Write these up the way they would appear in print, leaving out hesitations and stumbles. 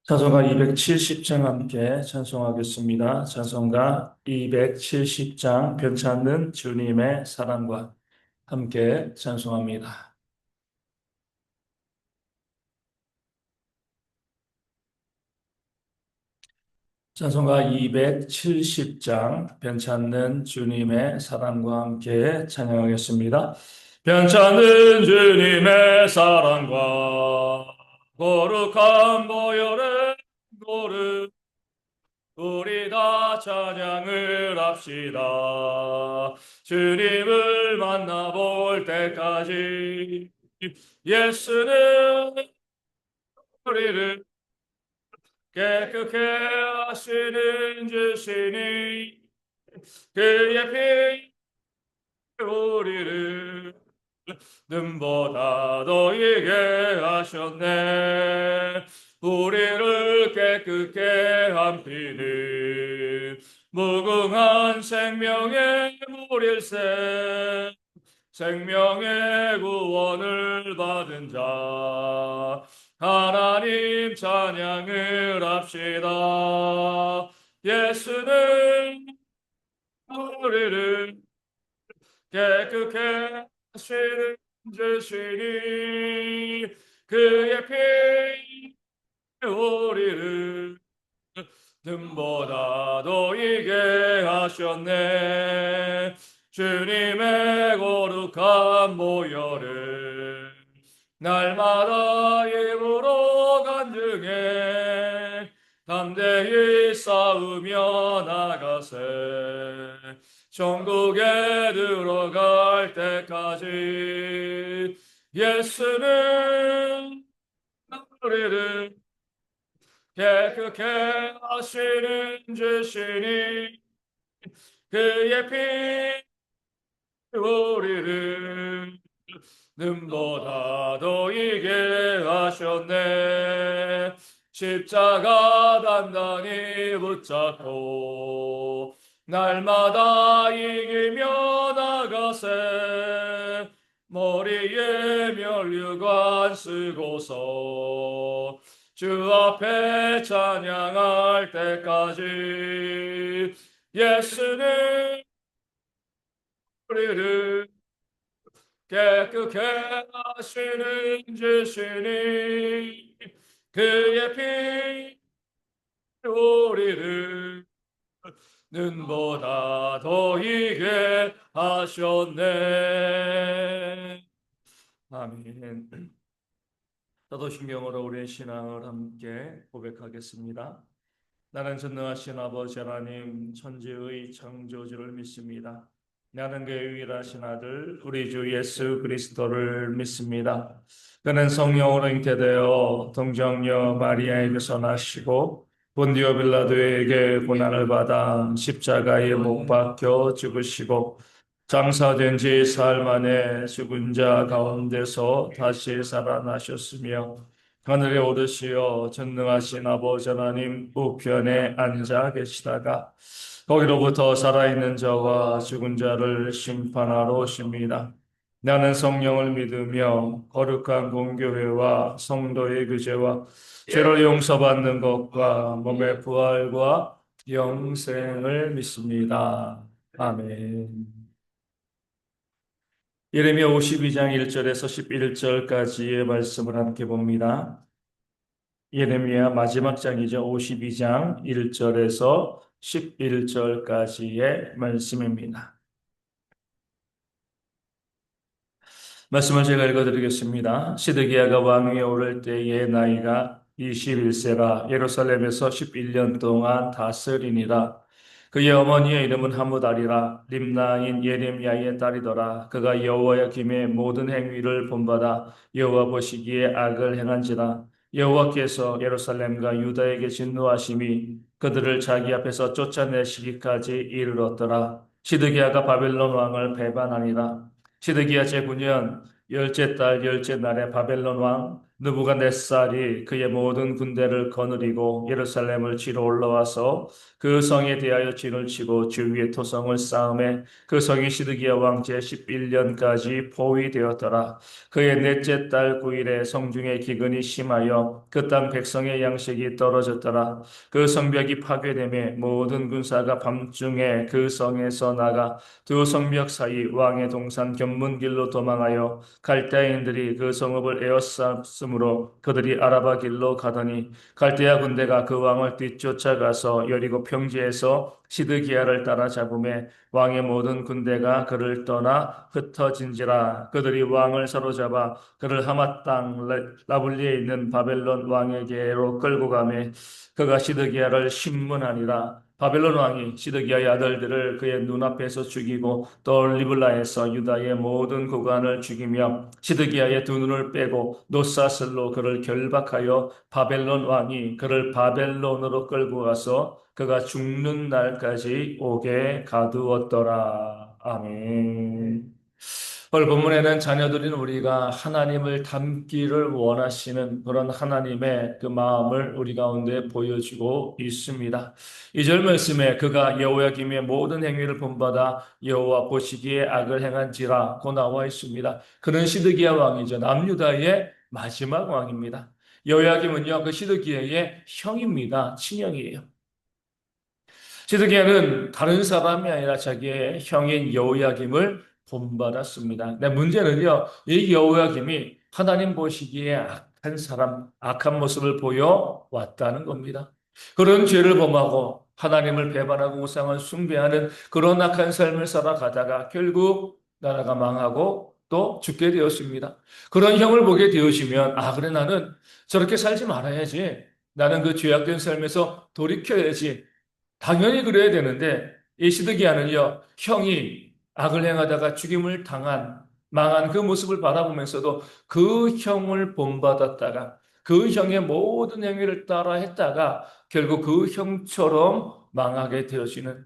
찬송가 270장 함께 찬송하겠습니다. 찬송가 270장 변찮는 주님의 사랑과 함께 찬송합니다. 찬송가 270장 변찮는 주님의 사랑과 함께 찬양하겠습니다. 변찮는 주님의 사랑과 거룩한 보혈의 노를 우리 다 찬양을 합시다. 주님을 만나볼 때까지 예수는 우리를 깨끗게 하시는 주시니 그의 피 우리를 눈보다 더이게 하셨네. 우리를 깨끗게 한 피는 무궁한 생명의 물일세. 생명의 구원을 받은 자 하나님 찬양을 합시다. 예수는 우리를 깨끗게 하시는 주시니 그의 피 우리를 눈보다 더이게 하셨네. 주님의 거룩한 보혈을 날마다 입으로 간증해 담대히 싸우며 나가세. 천국에 들어갈 때까지 예수는 우리를 깨끗게 하시는 주시니 그의 피 우리를 눈보다 더이게 하셨네. 십자가 단단히 붙잡고 날마다 이기며 나가세. 머리에 면류관 쓰고서 주 앞에 찬양할 때까지 예수는 우리를 깨끗게 하시는 주시니 그의 피 우리를 눈보다 더이게 하셨네. 아멘. 사도신경으로 우리의 신앙을 함께 고백하겠습니다. 나는 전능하신 아버지 하나님 천지의 창조주를 믿습니다. 나는 그의 유일하신 아들 우리 주 예수 그리스도를 믿습니다. 그는 성령으로 잉태되어 동정녀 마리아에게서 나시고 본디오 빌라도에게 고난을 받아 십자가에 못 박혀 죽으시고 장사된 지 사흘 만에 죽은 자 가운데서 다시 살아나셨으며 하늘에 오르시어 전능하신 아버지 하나님 우편에 앉아 계시다가 거기로부터 살아있는 자와 죽은 자를 심판하러 오십니다. 나는 성령을 믿으며 거룩한 공교회와 성도의 교제와 죄를 용서받는 것과 몸의 부활과 영생을 믿습니다. 아멘. 예레미야 52장 1절에서 11절까지의 말씀을 함께 봅니다. 예레미야 마지막 장이죠. 52장 1절에서 11절까지의 말씀입니다. 말씀을 제가 읽어드리겠습니다. 시드기야가 왕위에 오를 때의 나이가 21세라 예루살렘에서 11년 동안 다스리니라. 그의 어머니의 이름은 하무달이라 림나인 예레미야의 딸이더라. 그가 여호와의 김의 모든 행위를 본받아 여호와 보시기에 악을 행한지라. 여호와께서 예루살렘과 유다에게 진노하심이 그들을 자기 앞에서 쫓아내시기까지 이르렀더라. 시드기야가 바벨론 왕을 배반하니라. 시드기야 제9년 열째 달 열째 날에 바벨론 왕 느부갓네살이 그의 모든 군대를 거느리고 예루살렘을 치러 올라와서 그 성에 대하여 진을 치고 주위에 토성을 쌓음에 그 성이 시드기야 왕 제11년까지 포위되었더라. 그의 넷째 달 9일에 성중에 기근이 심하여 그 땅 백성의 양식이 떨어졌더라. 그 성벽이 파괴되매 모든 군사가 밤중에 그 성에서 나가 두 성벽 사이 왕의 동산 견문길로 도망하여 갈대아인들이 그 성읍을 에워쌌으므로 그들이 아라바 길로 가더니 갈대아 군대가 그 왕을 뒤쫓아가서 여리고 평지에서 시드기야를 따라잡음에 왕의 모든 군대가 그를 떠나 흩어진지라. 그들이 왕을 사로잡아 그를 하맛 땅 라블리에 있는 바벨론 왕에게로 끌고 가매 그가 시드기야를 신문하니라. 바벨론 왕이 시드기야의 아들들을 그의 눈앞에서 죽이고 또 리블라에서 유다의 모든 고관을 죽이며 시드기야의 두 눈을 빼고 노사슬로 그를 결박하여 바벨론 왕이 그를 바벨론으로 끌고 가서 그가 죽는 날까지 오게 가두었더라. 아멘. 오늘 본문에는 자녀들인 우리가 하나님을 닮기를 원하시는 그런 하나님의 그 마음을 우리 가운데 보여주고 있습니다. 2절 말씀에 그가 여호야김의 모든 행위를 본받아 여호와 보시기에 악을 행한지라고 나와 있습니다. 그는 시드기야 왕이죠. 남유다의 마지막 왕입니다. 여호야김은요, 그 시드기야의 형입니다. 친형이에요. 시드기야는 다른 사람이 아니라 자기의 형인 여호야김을 본받았습니다. 근데 문제는요, 이 여호야김이 하나님 보시기에 악한 사람, 악한 모습을 보여왔다는 겁니다. 그런 죄를 범하고 하나님을 배반하고 우상을 숭배하는 그런 악한 삶을 살아가다가 결국 나라가 망하고 또 죽게 되었습니다. 그런 형을 보게 되어지면, 아, 그래, 나는 저렇게 살지 말아야지. 나는 그 죄악된 삶에서 돌이켜야지. 당연히 그래야 되는데 이 시드기야는요, 형이 악을 행하다가 죽임을 당한 망한 그 모습을 바라보면서도 그 형을 본받았다가 그 형의 모든 행위를 따라 했다가 결국 그 형처럼 망하게 되어지는,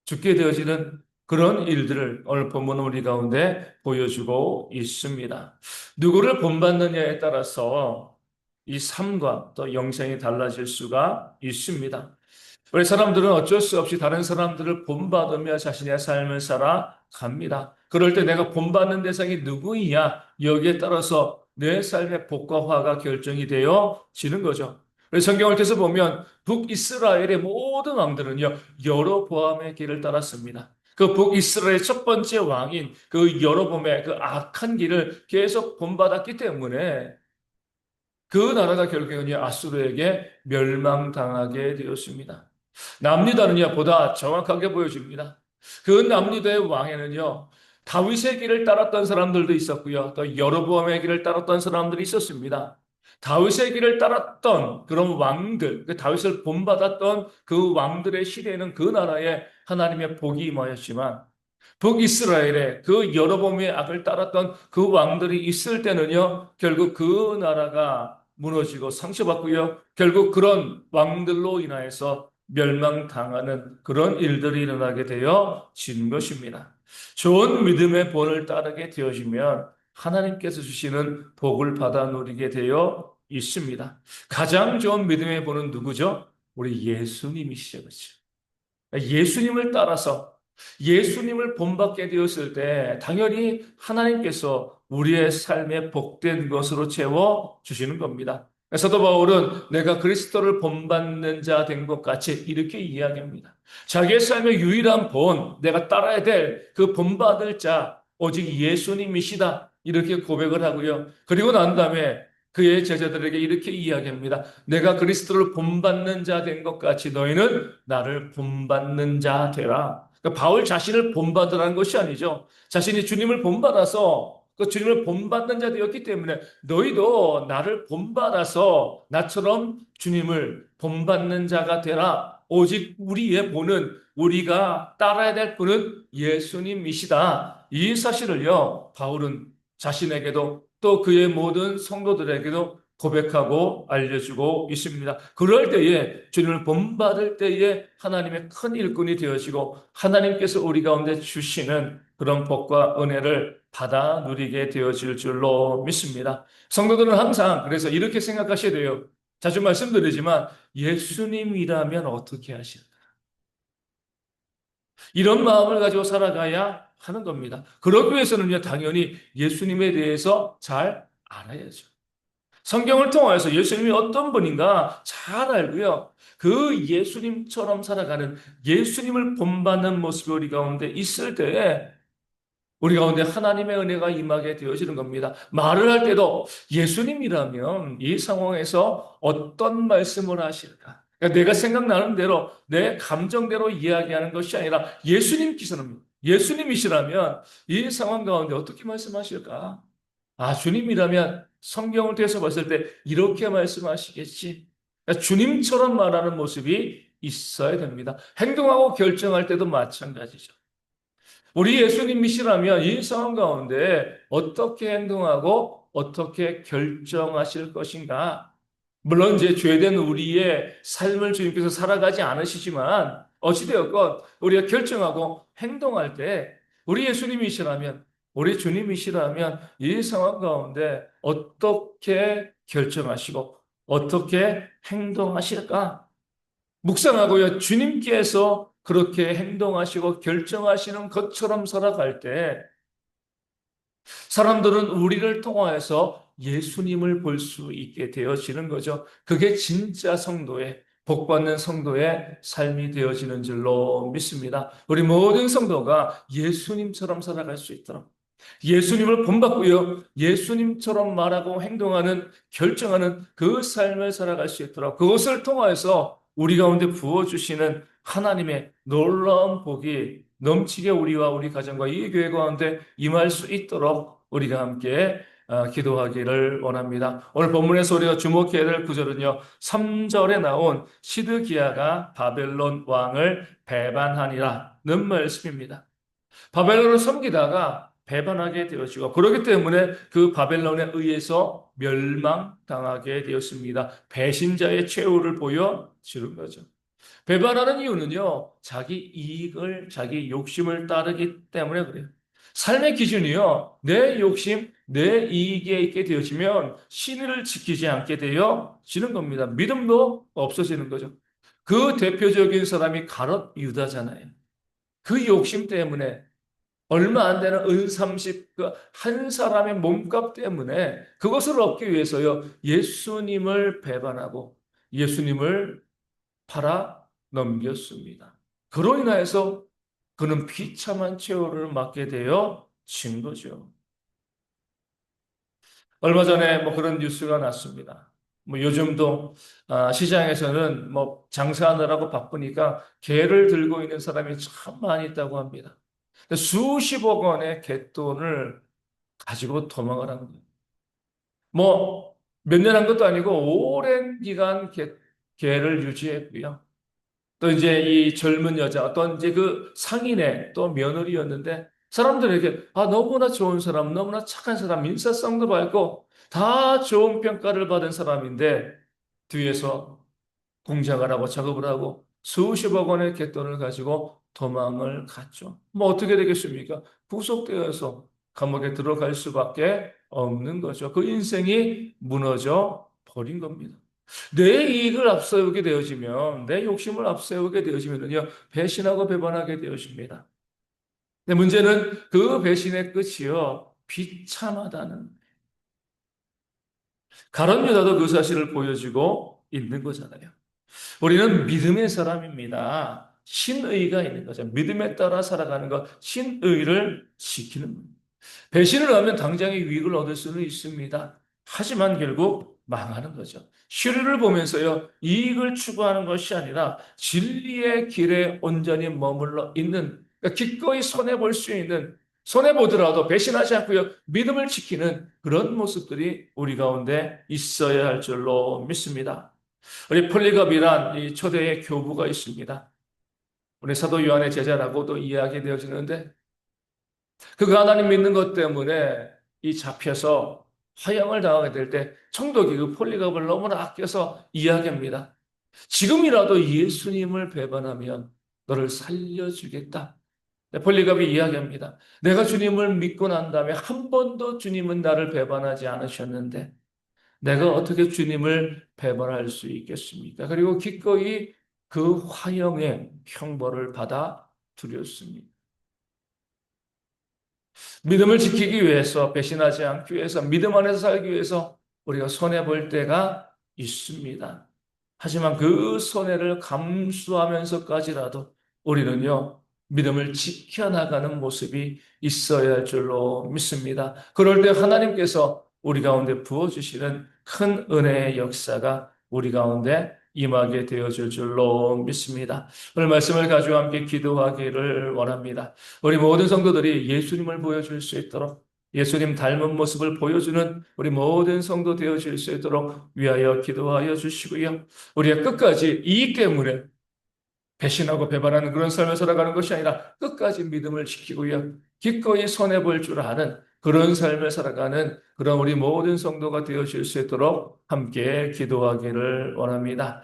죽게 되어지는 그런 일들을 오늘 본문은 우리 가운데 보여주고 있습니다. 누구를 본받느냐에 따라서 이 삶과 또 영생이 달라질 수가 있습니다. 우리 사람들은 어쩔 수 없이 다른 사람들을 본받으며 자신의 삶을 살아갑니다. 그럴 때 내가 본받는 대상이 누구이냐, 여기에 따라서 내 삶의 복과 화가 결정이 되어지는 거죠. 그래서 성경을 통해서 보면 북이스라엘의 모든 왕들은요, 여로보암의 길을 따랐습니다. 그 북이스라엘 첫 번째 왕인 그 여로보암의 그 악한 길을 계속 본받았기 때문에 그 나라가 결국에는 아수르에게 멸망당하게 되었습니다. 남유다는요, 보다 정확하게 보여줍니다. 그 남유다의 왕에는요, 다윗의 길을 따랐던 사람들도 있었고요, 또 여로보암의 길을 따랐던 사람들이 있었습니다. 다윗의 길을 따랐던 그런 왕들, 그 다윗을 본받았던 그 왕들의 시대에는 그 나라에 하나님의 복이 임하였지만, 북이스라엘의 그 여로보암의 악을 따랐던 그 왕들이 있을 때는요, 결국 그 나라가 무너지고 상처받고요, 결국 그런 왕들로 인하여서 멸망당하는 그런 일들이 일어나게 되어진 것입니다. 좋은 믿음의 본을 따르게 되어지면 하나님께서 주시는 복을 받아 누리게 되어 있습니다. 가장 좋은 믿음의 본은 누구죠? 우리 예수님이시죠. 그렇죠? 예수님을 따라서 예수님을 본받게 되었을 때 당연히 하나님께서 우리의 삶에 복된 것으로 채워 주시는 겁니다. 사도 바울은 내가 그리스도를 본받는 자 된 것 같이 이렇게 이야기합니다. 자기의 삶의 유일한 본, 내가 따라야 될 그 본받을 자, 오직 예수님이시다. 이렇게 고백을 하고요. 그리고 난 다음에 그의 제자들에게 이렇게 이야기합니다. 내가 그리스도를 본받는 자 된 것 같이 너희는 나를 본받는 자 되라. 그러니까 바울 자신을 본받으라는 것이 아니죠. 자신이 주님을 본받아서 그 주님을 본받는 자 되었기 때문에 너희도 나를 본받아서 나처럼 주님을 본받는 자가 되라. 오직 우리의 본은 우리가 따라야 될 분은 예수님이시다. 이 사실을요, 바울은 자신에게도 또 그의 모든 성도들에게도 고백하고 알려주고 있습니다. 그럴 때에 주님을 본받을 때에 하나님의 큰 일꾼이 되어지고 하나님께서 우리 가운데 주시는 그런 복과 은혜를 받아 누리게 되어질 줄로 믿습니다. 성도들은 항상 그래서 이렇게 생각하셔야 돼요. 자주 말씀드리지만 예수님이라면 어떻게 하실까? 이런 마음을 가지고 살아가야 하는 겁니다. 그러기 위해서는요, 당연히 예수님에 대해서 잘 알아야죠. 성경을 통해서 예수님이 어떤 분인가 잘 알고요. 그 예수님처럼 살아가는 예수님을 본받는 모습이 우리 가운데 있을 때에 우리 가운데 하나님의 은혜가 임하게 되어지는 겁니다. 말을 할 때도 예수님이라면 이 상황에서 어떤 말씀을 하실까? 그러니까 내가 생각나는 대로 내 감정대로 이야기하는 것이 아니라 예수님이시라면 이 상황 가운데 어떻게 말씀하실까? 아, 주님이라면 성경을 통해서 봤을 때 이렇게 말씀하시겠지. 그러니까 주님처럼 말하는 모습이 있어야 됩니다. 행동하고 결정할 때도 마찬가지죠. 우리 예수님이시라면 이 상황 가운데 어떻게 행동하고 어떻게 결정하실 것인가? 물론 이제 죄된 우리의 삶을 주님께서 살아가지 않으시지만 어찌되었건 우리가 결정하고 행동할 때 우리 예수님이시라면 우리 주님이시라면 이 상황 가운데 어떻게 결정하시고 어떻게 행동하실까? 묵상하고요. 주님께서 그렇게 행동하시고 결정하시는 것처럼 살아갈 때 사람들은 우리를 통하여서 예수님을 볼 수 있게 되어지는 거죠. 그게 진짜 성도의 복받는 성도의 삶이 되어지는 줄로 믿습니다. 우리 모든 성도가 예수님처럼 살아갈 수 있도록 예수님을 본받고요. 예수님처럼 말하고 행동하는, 결정하는 그 삶을 살아갈 수 있도록 그것을 통하여서 우리 가운데 부어주시는 하나님의 놀라운 복이 넘치게 우리와 우리 가정과 이 교회 가운데 임할 수 있도록 우리가 함께 기도하기를 원합니다. 오늘 본문에서 우리가 주목해야 될 구절은요. 3절에 나온 시드기야가 바벨론 왕을 배반하니라는 말씀입니다. 바벨론을 섬기다가 배반하게 되어지고 그렇기 때문에 그 바벨론에 의해서 멸망당하게 되었습니다. 배신자의 최후를 보여주는 거죠. 배반하는 이유는요, 자기 이익을, 자기 욕심을 따르기 때문에 그래요. 삶의 기준이요, 내 욕심, 내 이익에 있게 되어지면 신의를 지키지 않게 되어지는 겁니다. 믿음도 없어지는 거죠. 그 대표적인 사람이 가룟 유다잖아요. 그 욕심 때문에 얼마 안 되는 은30 그 한 사람의 몸값 때문에 그것을 얻기 위해서요, 예수님을 배반하고 예수님을 팔아 넘겼습니다. 그로 인하여서 그는 비참한 최후를 맞게 되어 진 거죠. 얼마 전에 뭐 그런 뉴스가 났습니다. 뭐 요즘도 시장에서는 뭐 장사하느라고 바쁘니까 개를 들고 있는 사람이 참 많이 있다고 합니다. 수십억 원의 갯돈을 가지고 도망을 한 거예요. 뭐 몇 년 한 것도 아니고 오랜 기간 개를 유지했고요. 또 이제 이 젊은 여자, 어떤 이제 그 상인의 또 며느리였는데 사람들에게 너무나 좋은 사람, 너무나 착한 사람, 인사성도 밝고 다 좋은 평가를 받은 사람인데 뒤에서 공작을 하고 작업을 하고 수십억 원의 갯돈을 가지고 도망을 갔죠. 뭐 어떻게 되겠습니까? 구속되어서 감옥에 들어갈 수밖에 없는 거죠. 그 인생이 무너져 버린 겁니다. 내 이익을 앞세우게 되어지면, 내 욕심을 앞세우게 되어지면요, 배신하고 배반하게 되어집니다. 근데 문제는 그 배신의 끝이요, 비참하다는. 가룟 유다도 그 사실을 보여주고 있는 거잖아요. 우리는 믿음의 사람입니다. 신의가 있는 거죠. 믿음에 따라 살아가는 것, 신의를 지키는 겁니다. 배신을 하면 당장의 유익을 얻을 수는 있습니다. 하지만 결국 망하는 거죠. 시류를 보면서요, 이익을 추구하는 것이 아니라 진리의 길에 온전히 머물러 있는, 그러니까 기꺼이 손해볼 수 있는, 손해보더라도 배신하지 않고요, 믿음을 지키는 그런 모습들이 우리 가운데 있어야 할 줄로 믿습니다. 우리 폴리갑이란 이 초대의 교부가 있습니다. 우리 사도 요한의 제자라고도 이야기되어지는데 그가 하나님 믿는 것 때문에 이 잡혀서 화형을 당하게 될 때 총독이 그 폴리갑을 너무나 아껴서 이야기합니다. 지금이라도 예수님을 배반하면 너를 살려주겠다. 네, 폴리갑이 이야기합니다. 내가 주님을 믿고 난 다음에 한 번도 주님은 나를 배반하지 않으셨는데 내가 어떻게 주님을 배반할 수 있겠습니까? 그리고 기꺼이 그 화형의 형벌을 받아 들였습니다. 믿음을 지키기 위해서, 배신하지 않기 위해서, 믿음 안에서 살기 위해서 우리가 손해볼 때가 있습니다. 하지만 그 손해를 감수하면서까지라도 우리는요, 믿음을 지켜나가는 모습이 있어야 할 줄로 믿습니다. 그럴 때 하나님께서 우리 가운데 부어주시는 큰 은혜의 역사가 우리 가운데 임하게 되어질 줄로 믿습니다. 오늘 말씀을 가지고 함께 기도하기를 원합니다. 우리 모든 성도들이 예수님을 보여줄 수 있도록 예수님 닮은 모습을 보여주는 우리 모든 성도 되어질 수 있도록 위하여 기도하여 주시고요. 우리가 끝까지 이익 때문에 배신하고 배반하는 그런 삶을 살아가는 것이 아니라 끝까지 믿음을 지키고요. 기꺼이 손해볼 줄 아는 그런 삶을 살아가는 그런 우리 모든 성도가 되어질 수 있도록 함께 기도하기를 원합니다.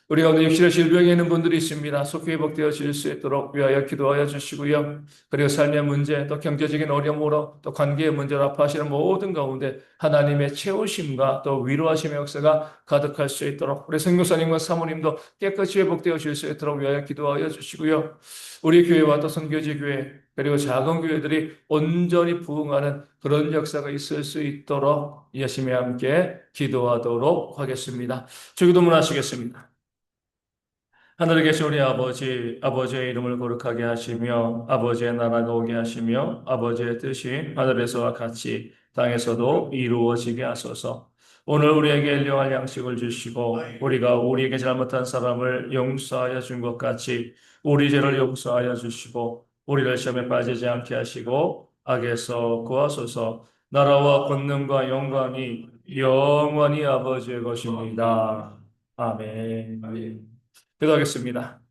우리 가운데 육신의 질병에 있는 분들이 있습니다. 속히 회복되어질 수 있도록 위하여 기도하여 주시고요. 그리고 삶의 문제, 또 경제적인 어려움으로, 또 관계의 문제로 아파하시는 모든 가운데 하나님의 채우심과 또 위로하심의 역사가 가득할 수 있도록 우리 선교사님과 사모님도 깨끗이 회복되어질 수 있도록 위하여 기도하여 주시고요. 우리 교회와 또 선교지 교회, 그리고 작은 교회들이 온전히 부흥하는 그런 역사가 있을 수 있도록 열심히 함께 기도하도록 하겠습니다. 주기도문 하시겠습니다. 하늘에 계신 우리 아버지, 아버지의 이름을 거룩하게 하시며, 아버지의 나라가 오게 하시며, 아버지의 뜻이 하늘에서와 같이 땅에서도 이루어지게 하소서. 오늘 우리에게 일용할 양식을 주시고, 우리가 우리에게 잘못한 사람을 용서하여 준 것 같이, 우리 죄를 용서하여 주시고, 우리를 시험에 빠지지 않게 하시고, 악에서 구하소서. 나라와 권능과 영광이 영원히 아버지의 것입니다. 아멘. 기도하겠습니다.